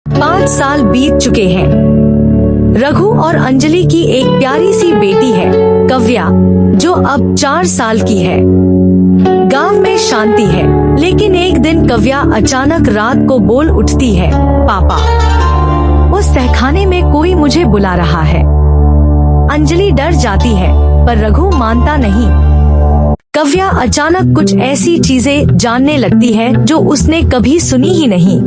5 साल बीत चुके हैं। रघु और अंजलि की एक प्यारी सी बेटी है, कव्या, जो अब 4 साल की है। गांव में शांति है, लेकिन एक दिन कव्या अचानक रात को बोल उठती है, पापा, उस तहखाने में कोई मुझे बुला रहा है। अंजलि डर जाती है, पर रघु मानता नहीं। कव्या अचानक कुछ ऐसी चीजें जानने लगती है जो उसने कभी सुनी ही नहीं।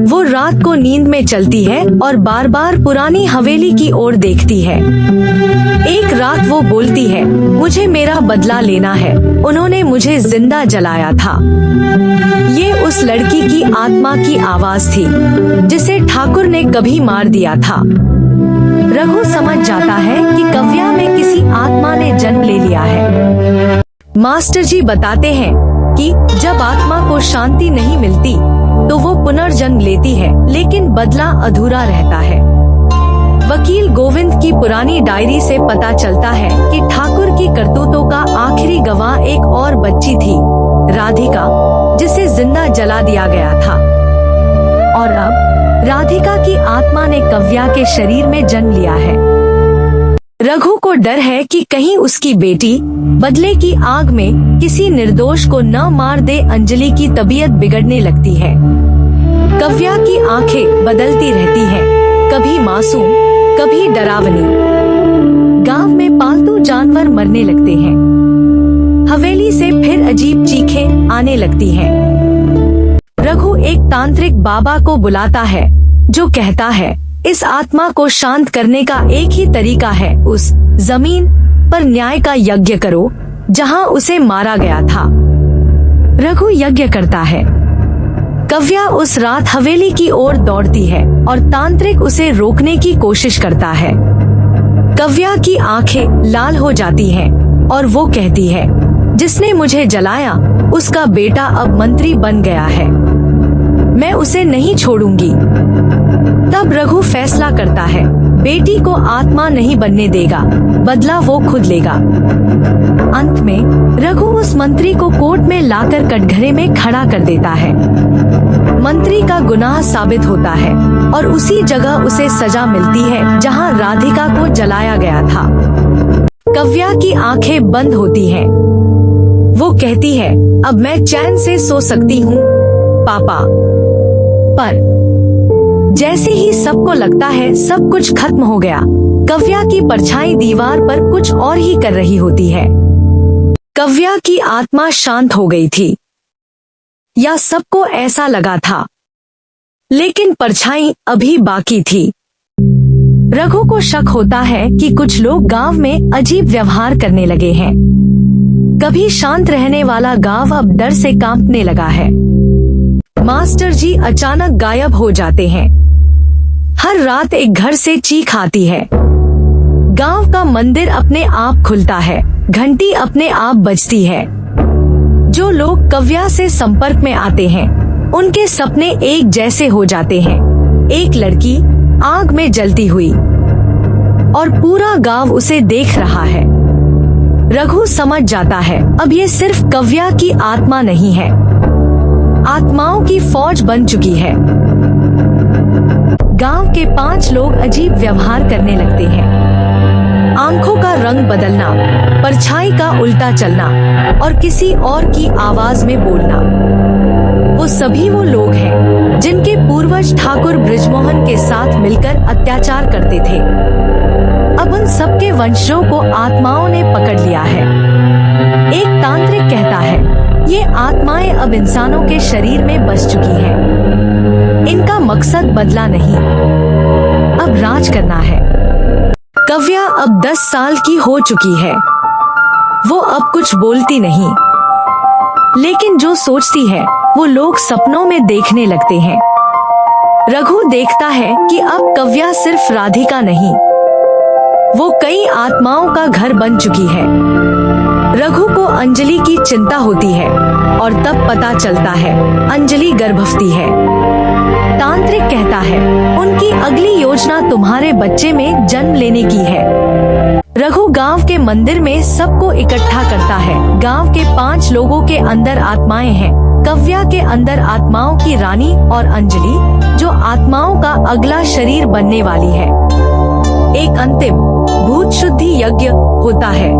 वो रात को नींद में चलती है और बार बार पुरानी हवेली की ओर देखती है। एक रात वो बोलती है, मुझे मेरा बदला लेना है, उन्होंने मुझे जिंदा जलाया था। ये उस लड़की की आत्मा की आवाज थी, जिसे ठाकुर ने कभी मार दिया था। रघु समझ जाता है कि कव्या में किसी आत्मा ने जन्म ले लिया है। मास्टर जी बताते हैं कि जब आत्मा को शांति नहीं मिलती तो वो पुनर्जन्म लेती है, लेकिन बदला अधूरा रहता है। वकील गोविंद की पुरानी डायरी से पता चलता है कि ठाकुर की करतूतों का आखिरी गवाह एक और बच्ची थी, राधिका, जिसे जिंदा जला दिया गया था। और अब राधिका की आत्मा ने कव्या के शरीर में जन्म लिया है। रघु को डर है कि कहीं उसकी बेटी बदले की आग में किसी निर्दोष को न मार दे। अंजलि की तबीयत बिगड़ने लगती है। कव्या की आंखें बदलती रहती हैं, कभी मासूम, कभी डरावनी। गांव में पालतू जानवर मरने लगते हैं। हवेली से फिर अजीब चीखें आने लगती हैं। रघु एक तांत्रिक बाबा को बुलाता है, जो कहता है, इस आत्मा को शांत करने का एक ही तरीका है, उस जमीन पर न्याय का यज्ञ करो जहां उसे मारा गया था। रघु यज्ञ करता है। कव्या उस रात हवेली की ओर दौड़ती है और तांत्रिक उसे रोकने की कोशिश करता है। कव्या की आंखें लाल हो जाती हैं और वो कहती है, जिसने मुझे जलाया उसका बेटा अब मंत्री बन गया है, मैं उसे नहीं छोड़ूंगी। तब रघु फैसला करता है, बेटी को आत्मा नहीं बनने देगा, बदला वो खुद लेगा। अंत में रघु उस मंत्री को कोर्ट में लाकर कटघरे में खड़ा कर देता है। मंत्री का गुनाह साबित होता है और उसी जगह उसे सजा मिलती है जहां राधिका को जलाया गया था। कव्या की आंखें बंद होती हैं। वो कहती है, अब मैं चैन से सो सकती हूँ पापा। पर जैसे ही सबको लगता है सब कुछ खत्म हो गया, कव्या की परछाई दीवार पर कुछ और ही कर रही होती है। कव्या की आत्मा शांत हो गई थी, या सबको ऐसा लगा था, लेकिन परछाई अभी बाकी थी। रघु को शक होता है कि कुछ लोग गांव में अजीब व्यवहार करने लगे हैं। कभी शांत रहने वाला गांव अब डर से कांपने लगा है। मास्टर जी अचानक गायब हो जाते हैं। हर रात एक घर से चीख आती है। गांव का मंदिर अपने आप खुलता है, घंटी अपने आप बजती है। जो लोग कव्या से संपर्क में आते हैं, उनके सपने एक जैसे हो जाते हैं। एक लड़की आग में जलती हुई, और पूरा गांव उसे देख रहा है। रघु समझ जाता है, अब ये सिर्फ कव्या की आत्मा नहीं है, आत्माओं की फौज बन चुकी है। गांव के 5 लोग अजीब व्यवहार करने लगते हैं। आंखों का रंग बदलना, परछाई का उल्टा चलना और किसी और की आवाज में बोलना। वो सभी वो लोग हैं जिनके पूर्वज ठाकुर बृजमोहन के साथ मिलकर अत्याचार करते थे। अब उन सबके वंशजों को आत्माओं ने पकड़ लिया है। एक तांत्रिक कहता है, ये आत्माएं अब इंसानों के शरीर में बस चुकी हैं। इनका मकसद बदला नहीं, अब राज करना है। कव्या अब 10 साल की हो चुकी है। वो अब कुछ बोलती नहीं, लेकिन जो सोचती है वो लोग सपनों में देखने लगते हैं। रघु देखता है कि अब कव्या सिर्फ राधिका नहीं, वो कई आत्माओं का घर बन चुकी है। रघु को अंजलि की चिंता होती है और तब पता चलता है अंजलि गर्भवती है। तांत्रिक कहता है, उनकी अगली योजना तुम्हारे बच्चे में जन्म लेने की है। रघु गांव के मंदिर में सबको इकट्ठा करता है। गांव के 5 लोगों के अंदर आत्माएं हैं। कव्या के अंदर आत्माओं की रानी और अंजलि जो आत्माओं का अगला शरीर बनने वाली है। एक अंतिम भूत शुद्धि यज्ञ होता है।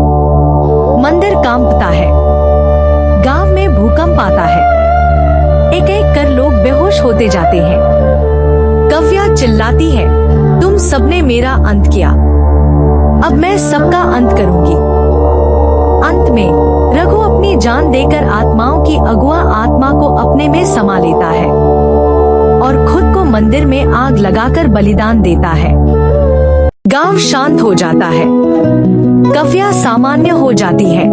मंदिर कांपता है। गांव में भूकंप आता है। एक एक कर लोग बेहोश होते जाते हैं। कव्या चिल्लाती है, तुम सबने मेरा अंत किया, अब मैं सबका अंत करूंगी। अंत में रघु अपनी जान देकर आत्माओं की अगुआ आत्मा को अपने में समा लेता है और खुद को मंदिर में आग लगाकर बलिदान देता है। गांव शांत हो जाता है। कव्या सामान्य हो जाती है।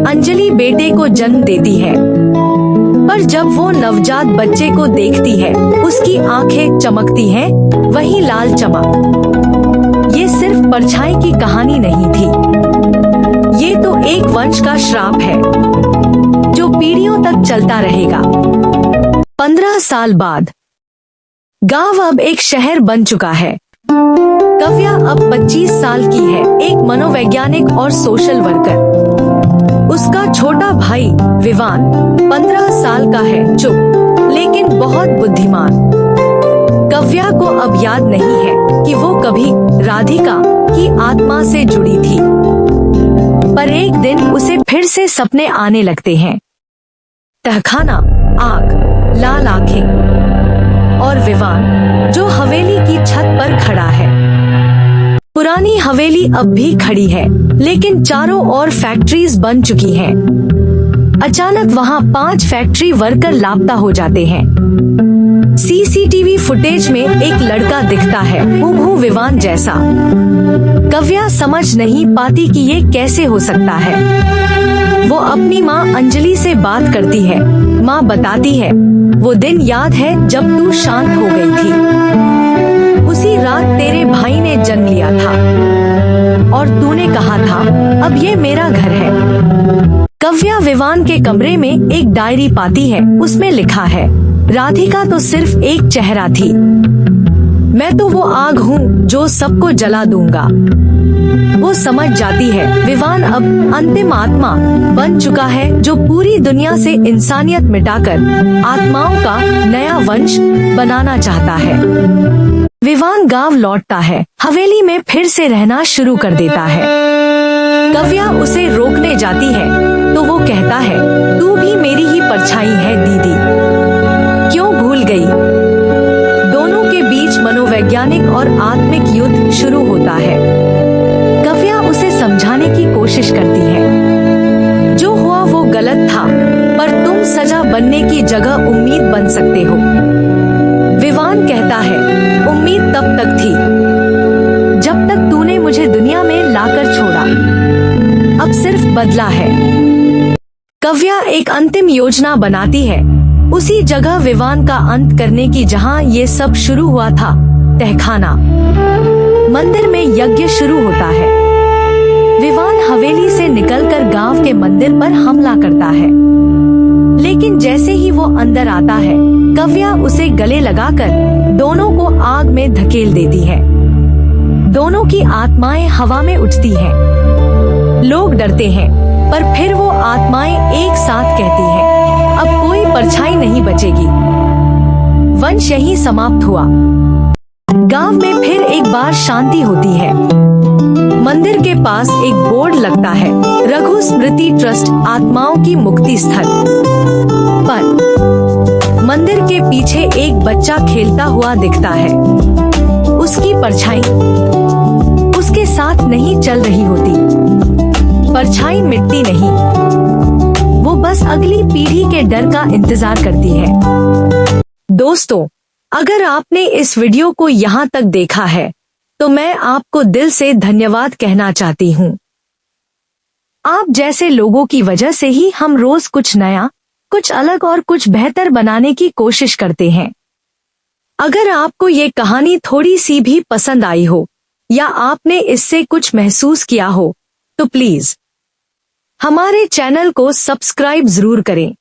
अंजलि बेटे को जन्म देती है, पर जब वो नवजात बच्चे को देखती है उसकी आंखें चमकती हैं, वही लाल चमक। ये सिर्फ परछाई की कहानी नहीं थी, ये तो एक वंश का श्राप है जो पीढ़ियों तक चलता रहेगा। 15 साल बाद गांव अब एक शहर बन चुका है। कव्या अब 25 साल की है, एक मनोवैज्ञानिक और सोशल वर्कर। उसका छोटा भाई विवान 15 साल का है, चुप लेकिन बहुत बुद्धिमान। कव्या को अब याद नहीं है कि वो कभी राधिका की आत्मा से जुड़ी थी, पर एक दिन उसे फिर से सपने आने लगते हैं। तहखाना, आग, लाल आंखें और विवान जो हवेली की छत पर खड़ा है। पुरानी हवेली अब भी खड़ी है, लेकिन चारों ओर फैक्ट्रीज बन चुकी हैं। अचानक वहाँ 5 फैक्ट्री वर्कर लापता हो जाते हैं। सीसीटीवी फुटेज में एक लड़का दिखता है, हूबहू विवान जैसा। कव्या समझ नहीं पाती कि ये कैसे हो सकता है। वो अपनी माँ अंजलि से बात करती है। माँ बताती है, वो दिन याद है जब तू शांत हो गई थी। उसी रात तेरे भाई ने जन्म लिया था और तूने कहा था अब ये मेरा घर है। कव्या विवान के कमरे में एक डायरी पाती है। उसमें लिखा है, राधिका तो सिर्फ एक चेहरा थी, मैं तो वो आग हूँ जो सबको जला दूंगा। वो समझ जाती है विवान अब अंतिम आत्मा बन चुका है जो पूरी दुनिया से इंसानियत मिटाकर आत्माओं का नया वंश बनाना चाहता है। विवान गांव लौटता है, हवेली में फिर से रहना शुरू कर देता है। कव्या उसे रोकने जाती है तो वो कहता है, तू भी मेरी ही परछाई है दीदी, क्यों भूल गई? दोनों के बीच मनोवैज्ञानिक और आत्मिक युद्ध शुरू होता है। कव्या उसे समझाने की कोशिश करती है, जो हुआ वो गलत था, पर तुम सजा बनने की जगह उम्मीद बन सकते हो। विवान कहता है, उम्मीद तब तक थी जब तक तूने मुझे दुनिया में लाकर छोड़ा, अब सिर्फ बदला है। कव्या एक अंतिम योजना बनाती है, उसी जगह विवान का अंत करने की जहां ये सब शुरू हुआ था, तहखाना। मंदिर में यज्ञ शुरू होता है। विवान हवेली से निकलकर गांव के मंदिर पर हमला करता है, लेकिन जैसे ही वो अंदर आता है, कव्या उसे गले लगाकर दोनों को आग में धकेल देती है। दोनों की आत्माएं हवा में उठती हैं। लोग डरते हैं, पर फिर वो आत्माएं एक साथ कहती हैं, अब कोई परछाई नहीं बचेगी। वंश यहीं समाप्त हुआ। गांव में फिर एक बार शांति होती है। मंदिर के पास एक बोर्ड लगता है, रघु स्मृति ट्रस्ट, आत्माओं की मुक्ति स्थल। पर मंदिर के पीछे एक बच्चा खेलता हुआ दिखता है। उसकी परछाई उसके साथ नहीं चल रही होती। परछाई मिटती नहीं, वो बस अगली पीढ़ी के डर का इंतजार करती है। दोस्तों, अगर आपने इस वीडियो को यहाँ तक देखा है तो मैं आपको दिल से धन्यवाद कहना चाहती हूँ। आप जैसे लोगों की वजह से ही हम रोज कुछ नया, कुछ अलग और कुछ बेहतर बनाने की कोशिश करते हैं। अगर आपको ये कहानी थोड़ी सी भी पसंद आई हो या आपने इससे कुछ महसूस किया हो तो प्लीज हमारे चैनल को सब्सक्राइब जरूर करें।